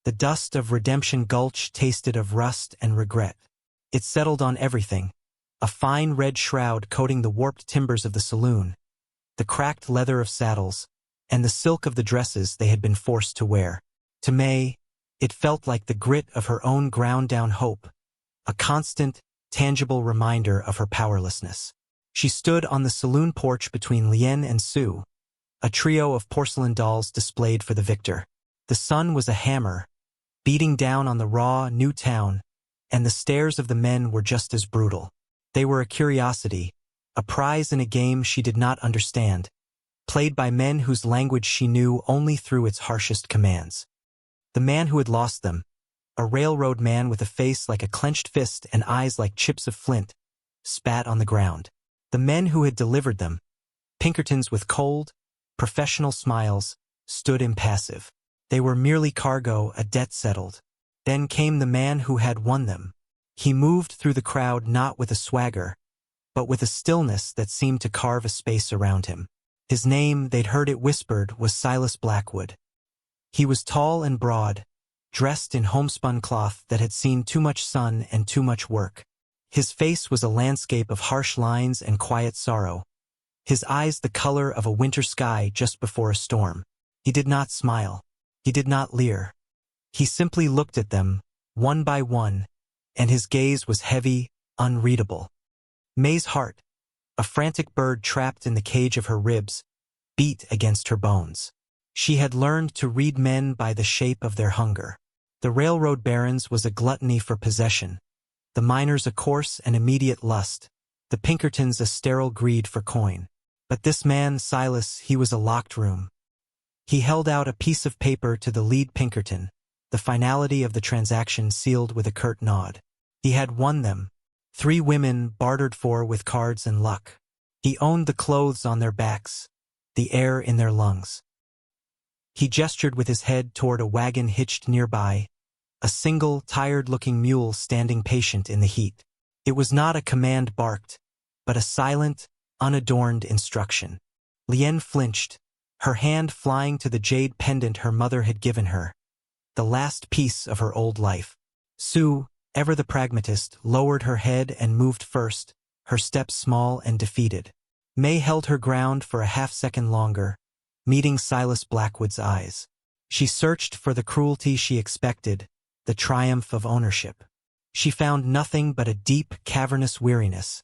The dust of Redemption Gulch tasted of rust and regret. It settled on everything, a fine red shroud coating the warped timbers of the saloon, the cracked leather of saddles, and the silk of the dresses they had been forced to wear. To May, it felt like the grit of her own ground-down hope, a constant, tangible reminder of her powerlessness. She stood on the saloon porch between Lien and Sue, a trio of porcelain dolls displayed for the victor. The sun was a hammer, beating down on the raw, new town, and the stares of the men were just as brutal. They were a curiosity, a prize in a game she did not understand, played by men whose language she knew only through its harshest commands. The man who had lost them, a railroad man with a face like a clenched fist and eyes like chips of flint, spat on the ground. The men who had delivered them, Pinkertons with cold, professional smiles, stood impassive. They were merely cargo, a debt settled. Then came the man who had won them. He moved through the crowd not with a swagger, but with a stillness that seemed to carve a space around him. His name, they'd heard it whispered, was Silas Blackwood. He was tall and broad, dressed in homespun cloth that had seen too much sun and too much work. His face was a landscape of harsh lines and quiet sorrow, his eyes the color of a winter sky just before a storm. He did not smile. He did not leer. He simply looked at them, one by one, and his gaze was heavy, unreadable. May's heart, a frantic bird trapped in the cage of her ribs, beat against her bones. She had learned to read men by the shape of their hunger. The railroad baron's was a gluttony for possession, the miners a coarse and immediate lust, the Pinkertons a sterile greed for coin. But this man, Silas, he was a locked room. He held out a piece of paper to the lead Pinkerton, the finality of the transaction sealed with a curt nod. He had won them, 3 women bartered for with cards and luck. He owned the clothes on their backs, the air in their lungs. He gestured with his head toward a wagon hitched nearby, a single, tired-looking mule standing patient in the heat. It was not a command barked, but a silent, unadorned instruction. Lien flinched, her hand flying to the jade pendant her mother had given her, the last piece of her old life. Sue, ever the pragmatist, lowered her head and moved first, her steps small and defeated. May held her ground for a half-second longer, meeting Silas Blackwood's eyes. She searched for the cruelty she expected, the triumph of ownership. She found nothing but a deep, cavernous weariness,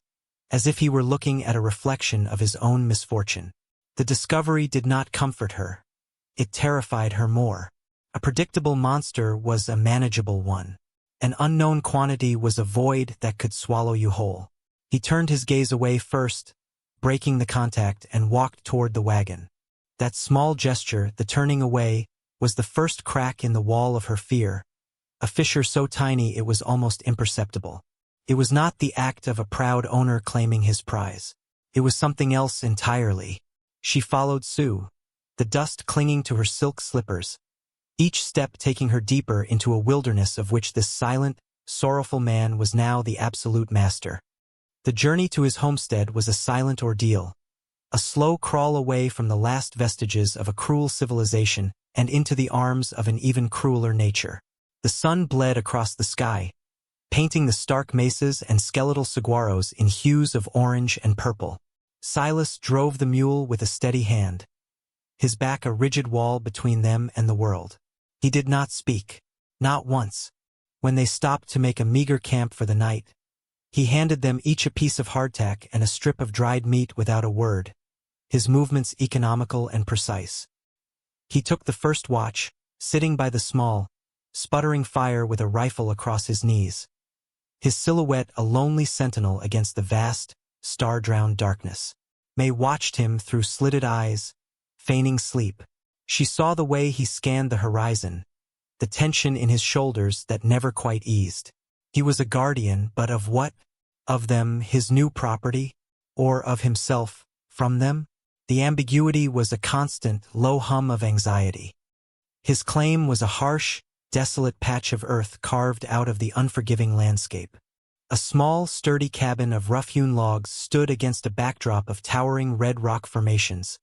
as if he were looking at a reflection of his own misfortune. The discovery did not comfort her. It terrified her more. A predictable monster was a manageable one. An unknown quantity was a void that could swallow you whole. He turned his gaze away first, breaking the contact, and walked toward the wagon. That small gesture, the turning away, was the first crack in the wall of her fear, a fissure so tiny it was almost imperceptible. It was not the act of a proud owner claiming his prize. It was something else entirely. She followed Sue, the dust clinging to her silk slippers, each step taking her deeper into a wilderness of which this silent, sorrowful man was now the absolute master. The journey to his homestead was a silent ordeal, a slow crawl away from the last vestiges of a cruel civilization and into the arms of an even crueler nature. The sun bled across the sky, painting the stark mesas and skeletal saguaros in hues of orange and purple. Silas drove the mule with a steady hand, his back a rigid wall between them and the world. He did not speak, not once. When they stopped to make a meager camp for the night, he handed them each a piece of hardtack and a strip of dried meat without a word, his movements economical and precise. He took the first watch, sitting by the small, sputtering fire with a rifle across his knees, his silhouette a lonely sentinel against the vast, star-drowned darkness. May watched him through slitted eyes, feigning sleep. She saw the way he scanned the horizon, the tension in his shoulders that never quite eased. He was a guardian, but of what? Of them, his new property? Or of himself, from them? The ambiguity was a constant, low hum of anxiety. His claim was a harsh, desolate patch of earth carved out of the unforgiving landscape. A small, sturdy cabin of rough-hewn logs stood against a backdrop of towering red rock formations,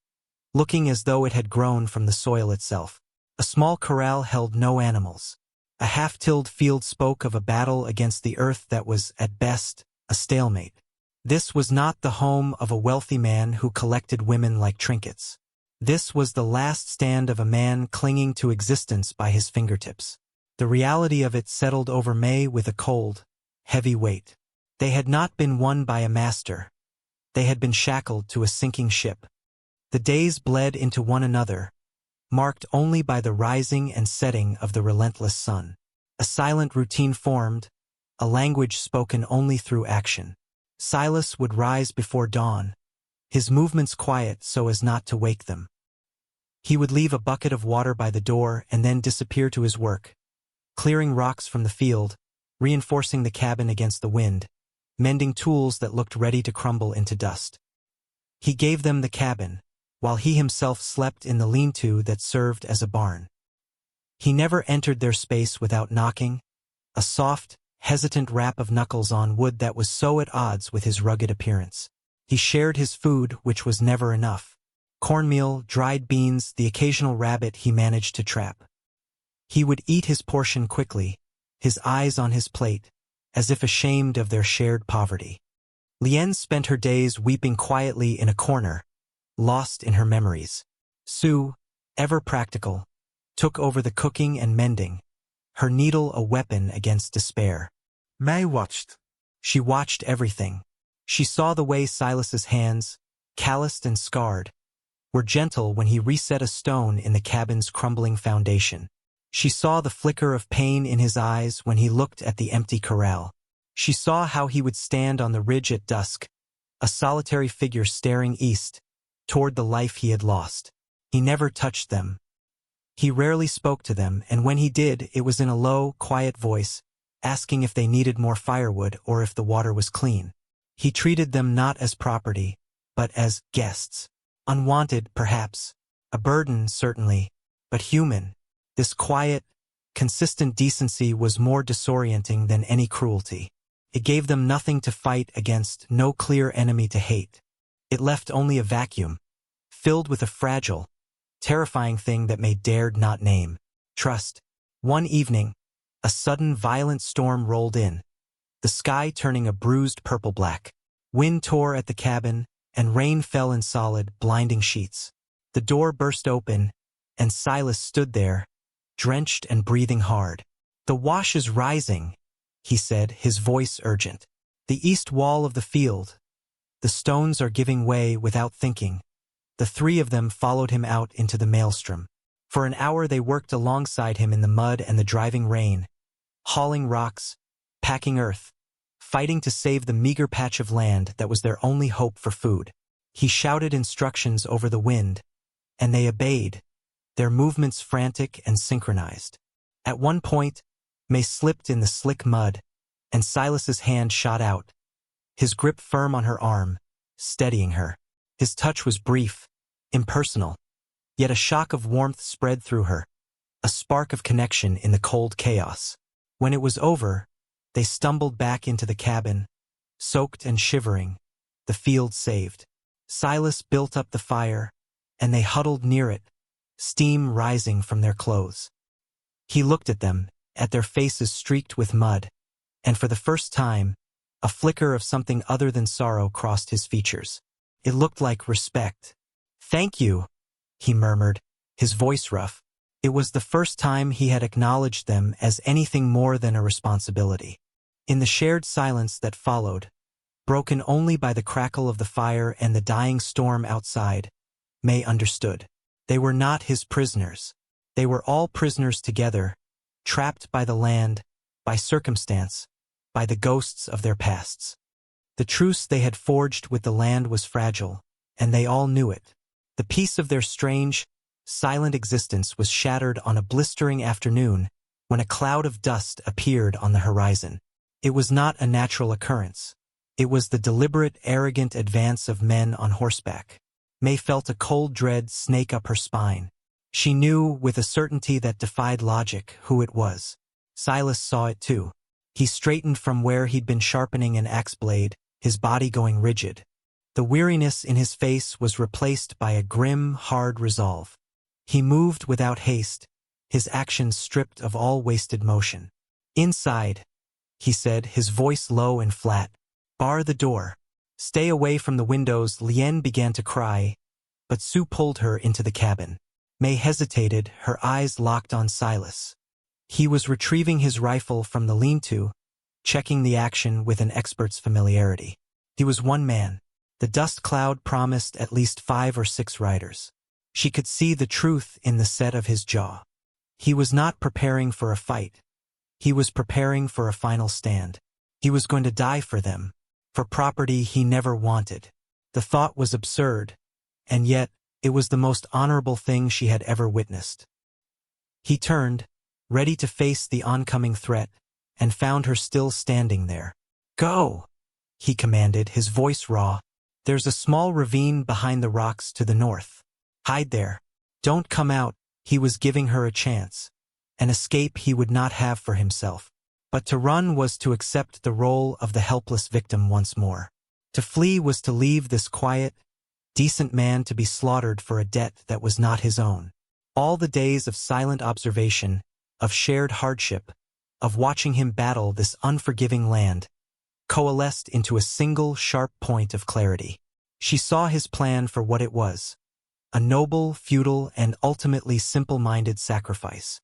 looking as though it had grown from the soil itself. A small corral held no animals. A half-tilled field spoke of a battle against the earth that was, at best, a stalemate. This was not the home of a wealthy man who collected women like trinkets. This was the last stand of a man clinging to existence by his fingertips. The reality of it settled over May with a cold, heavy weight. They had not been won by a master. They had been shackled to a sinking ship. The days bled into one another, marked only by the rising and setting of the relentless sun. A silent routine formed, a language spoken only through action. Silas would rise before dawn, his movements quiet so as not to wake them. He would leave a bucket of water by the door and then disappear to his work, clearing rocks from the field, reinforcing the cabin against the wind, mending tools that looked ready to crumble into dust. He gave them the cabin, while he himself slept in the lean-to that served as a barn. He never entered their space without knocking, a soft, hesitant rap of knuckles on wood that was so at odds with his rugged appearance. He shared his food, which was never enough. Cornmeal, dried beans, the occasional rabbit he managed to trap. He would eat his portion quickly, his eyes on his plate, as if ashamed of their shared poverty. Lien spent her days weeping quietly in a corner, lost in her memories. Sue, ever practical, took over the cooking and mending, her needle a weapon against despair. May watched. She watched everything. She saw the way Silas's hands, calloused and scarred, were gentle when he reset a stone in the cabin's crumbling foundation. She saw the flicker of pain in his eyes when he looked at the empty corral. She saw how he would stand on the ridge at dusk, a solitary figure staring east, toward the life he had lost. He never touched them. He rarely spoke to them, and when he did, it was in a low, quiet voice, asking if they needed more firewood or if the water was clean. He treated them not as property, but as guests. Unwanted, perhaps. A burden, certainly, but human. This quiet, consistent decency was more disorienting than any cruelty. It gave them nothing to fight against, no clear enemy to hate. It left only a vacuum, filled with a fragile, terrifying thing that they dared not name: trust. One evening, a sudden violent storm rolled in, the sky turning a bruised purple-black. Wind tore at the cabin, and rain fell in solid, blinding sheets. The door burst open, and Silas stood there, drenched and breathing hard. "The wash is rising," he said, his voice urgent. "The east wall of the field. The stones are giving way without thinking." The three of them followed him out into the maelstrom. For an hour they worked alongside him in the mud and the driving rain, hauling rocks, packing earth, fighting to save the meager patch of land that was their only hope for food. He shouted instructions over the wind, and they obeyed, their movements frantic and synchronized. At one point, May slipped in the slick mud, and Silas's hand shot out, his grip firm on her arm, steadying her. His touch was brief, impersonal, yet a shock of warmth spread through her, a spark of connection in the cold chaos. When it was over, they stumbled back into the cabin, soaked and shivering, the field saved. Silas built up the fire, and they huddled near it, steam rising from their clothes. He looked at them, at their faces streaked with mud, and for the first time, a flicker of something other than sorrow crossed his features. It looked like respect. "Thank you," he murmured, his voice rough. It was the first time he had acknowledged them as anything more than a responsibility. In the shared silence that followed, broken only by the crackle of the fire and the dying storm outside, May understood. They were not his prisoners. They were all prisoners together, trapped by the land, by circumstance, by the ghosts of their pasts. The truce they had forged with the land was fragile, and they all knew it. The peace of their strange, silent existence was shattered on a blistering afternoon when a cloud of dust appeared on the horizon. It was not a natural occurrence. It was the deliberate, arrogant advance of men on horseback. May felt a cold dread snake up her spine. She knew, with a certainty that defied logic, who it was. Silas saw it too. He straightened from where he'd been sharpening an axe blade, his body going rigid. The weariness in his face was replaced by a grim, hard resolve. He moved without haste, his actions stripped of all wasted motion. "Inside," he said, his voice low and flat. "Bar the door. Stay away from the windows." Lien began to cry, but Sue pulled her into the cabin. May hesitated, her eyes locked on Silas. He was retrieving his rifle from the lean-to, checking the action with an expert's familiarity. He was one man. The dust cloud promised at least 5 or 6 riders. She could see the truth in the set of his jaw. He was not preparing for a fight. He was preparing for a final stand. He was going to die for them, for property he never wanted. The thought was absurd, and yet it was the most honorable thing she had ever witnessed. He turned, ready to face the oncoming threat, and found her still standing there. "Go!" he commanded, his voice raw. "There's a small ravine behind the rocks to the north. Hide there. Don't come out." He was giving her a chance, an escape he would not have for himself. But to run was to accept the role of the helpless victim once more. To flee was to leave this quiet, decent man to be slaughtered for a debt that was not his own. All the days of silent observation, of shared hardship, of watching him battle this unforgiving land, coalesced into a single sharp point of clarity. She saw his plan for what it was, a noble, futile, and ultimately simple-minded sacrifice.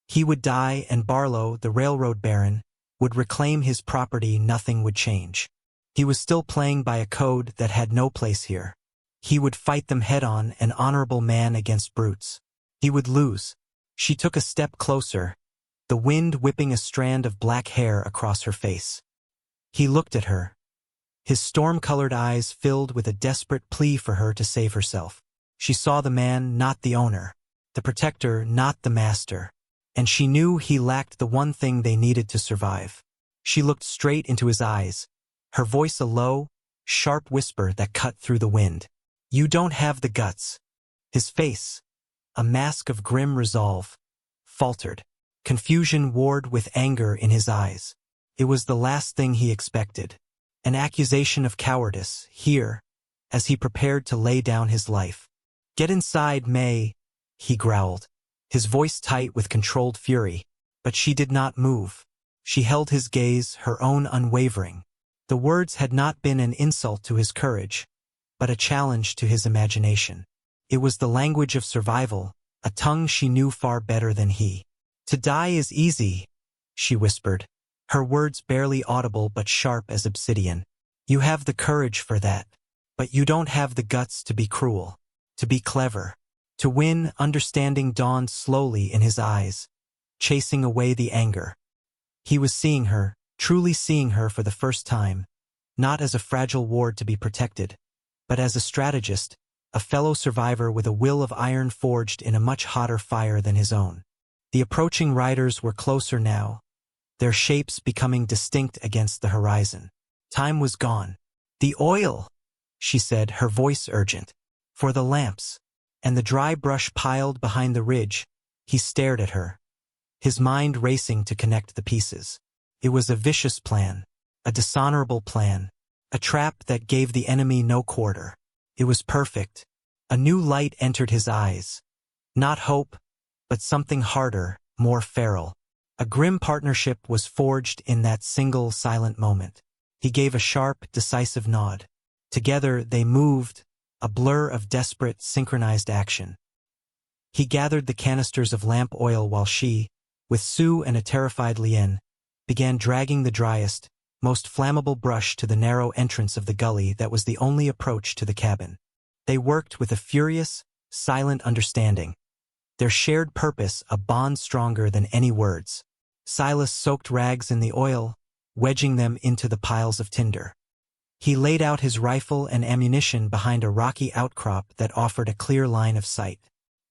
He would die, and Barlow, the railroad baron, would reclaim his property. Nothing would change. He was still playing by a code that had no place here. He would fight them head-on, an honorable man against brutes. He would lose. She took a step closer, the wind whipping a strand of black hair across her face. He looked at her. His storm-colored eyes filled with a desperate plea for her to save herself. She saw the man, not the owner, the protector, not the master, and she knew he lacked the one thing they needed to survive. She looked straight into his eyes, her voice a low, sharp whisper that cut through the wind. "You don't have the guts." His face, a mask of grim resolve, faltered. Confusion warred with anger in his eyes. It was the last thing he expected. An accusation of cowardice, here, as he prepared to lay down his life. "Get inside, May," he growled, his voice tight with controlled fury. But she did not move. She held his gaze, her own unwavering. The words had not been an insult to his courage, but a challenge to his imagination. It was the language of survival, a tongue she knew far better than he. "To die is easy," she whispered, her words barely audible but sharp as obsidian. "You have the courage for that, but you don't have the guts to be cruel, to be clever, to win." Understanding dawned slowly in his eyes, chasing away the anger. He was seeing her, truly seeing her for the first time, not as a fragile ward to be protected, but as a strategist, a fellow survivor with a will of iron forged in a much hotter fire than his own. The approaching riders were closer now, their shapes becoming distinct against the horizon. Time was gone. "The oil," she said, her voice urgent. "For the lamps." And the dry brush piled behind the ridge. He stared at her, his mind racing to connect the pieces. It was a vicious plan, a dishonorable plan, a trap that gave the enemy no quarter. It was perfect. A new light entered his eyes. Not hope, but something harder, more feral. A grim partnership was forged in that single silent moment. He gave a sharp, decisive nod. Together they moved, a blur of desperate, synchronized action. He gathered the canisters of lamp oil while she, with Sue and a terrified Lien, began dragging the driest, most flammable brush to the narrow entrance of the gully that was the only approach to the cabin. They worked with a furious, silent understanding, their shared purpose a bond stronger than any words. Silas soaked rags in the oil, wedging them into the piles of tinder. He laid out his rifle and ammunition behind a rocky outcrop that offered a clear line of sight.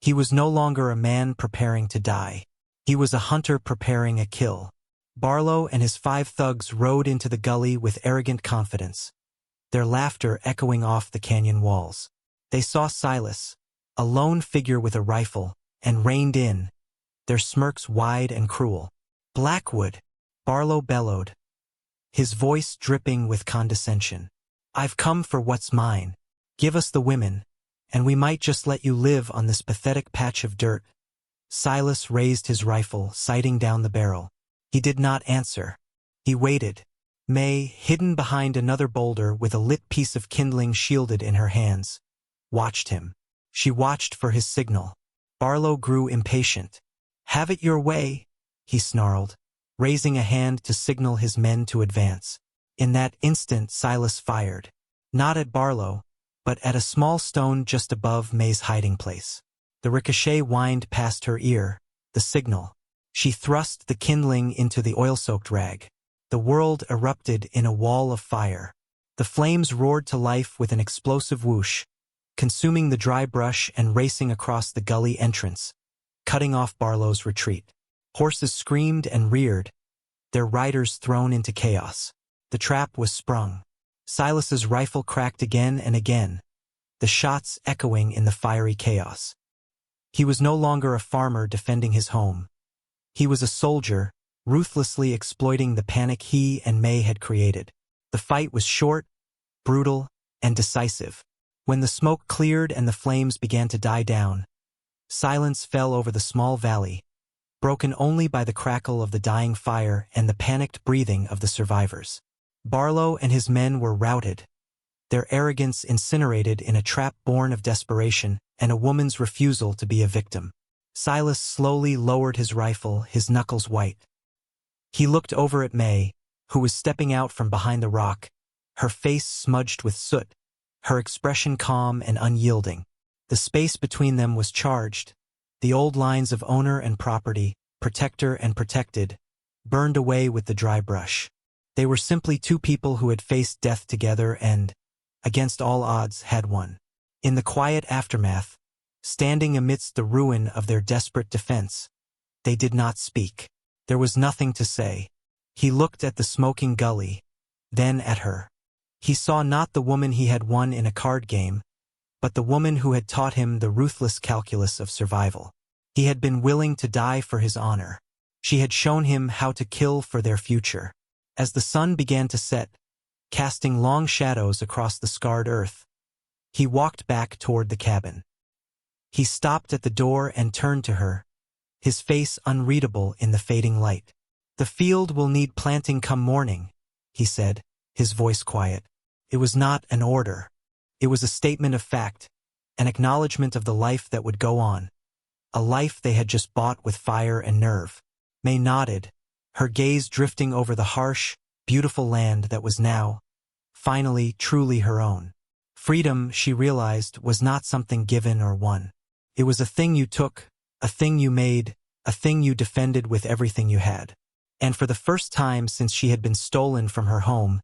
He was no longer a man preparing to die. He was a hunter preparing a kill. Barlow and his 5 thugs rode into the gully with arrogant confidence, their laughter echoing off the canyon walls. They saw Silas, a lone figure with a rifle, and reined in, their smirks wide and cruel. "Blackwood," Barlow bellowed, his voice dripping with condescension. "I've come for what's mine. Give us the women, and we might just let you live on this pathetic patch of dirt." Silas raised his rifle, sighting down the barrel. He did not answer. He waited. May, hidden behind another boulder with a lit piece of kindling shielded in her hands, watched him. She watched for his signal. Barlow grew impatient. "Have it your way," he snarled, raising a hand to signal his men to advance. In that instant Silas fired. Not at Barlow, but at a small stone just above May's hiding place. The ricochet whined past her ear, the signal. She thrust the kindling into the oil-soaked rag. The world erupted in a wall of fire. The flames roared to life with an explosive whoosh, consuming the dry brush and racing across the gully entrance, cutting off Barlow's retreat. Horses screamed and reared, their riders thrown into chaos. The trap was sprung. Silas's rifle cracked again and again, the shots echoing in the fiery chaos. He was no longer a farmer defending his home. He was a soldier, ruthlessly exploiting the panic he and May had created. The fight was short, brutal, and decisive. When the smoke cleared and the flames began to die down, silence fell over the small valley, broken only by the crackle of the dying fire and the panicked breathing of the survivors. Barlow and his men were routed, their arrogance incinerated in a trap born of desperation and a woman's refusal to be a victim. Silas slowly lowered his rifle, his knuckles white. He looked over at May, who was stepping out from behind the rock, her face smudged with soot, her expression calm and unyielding. The space between them was charged. The old lines of owner and property, protector and protected, burned away with the dry brush. They were simply two people who had faced death together and, against all odds, had won. In the quiet aftermath, standing amidst the ruin of their desperate defense, they did not speak. There was nothing to say. He looked at the smoking gully, then at her. He saw not the woman he had won in a card game, but the woman who had taught him the ruthless calculus of survival. He had been willing to die for his honor. She had shown him how to kill for their future. As the sun began to set, casting long shadows across the scarred earth, he walked back toward the cabin. He stopped at the door and turned to her, his face unreadable in the fading light. "The field will need planting come morning," he said, his voice quiet. It was not an order. It was a statement of fact, an acknowledgement of the life that would go on, a life they had just bought with fire and nerve. May nodded, her gaze drifting over the harsh, beautiful land that was now, finally, truly her own. Freedom, she realized, was not something given or won. It was a thing you took, a thing you made, a thing you defended with everything you had. And for the first time since she had been stolen from her home,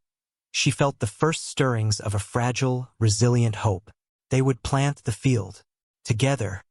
she felt the first stirrings of a fragile, resilient hope. They would plant the field. Together.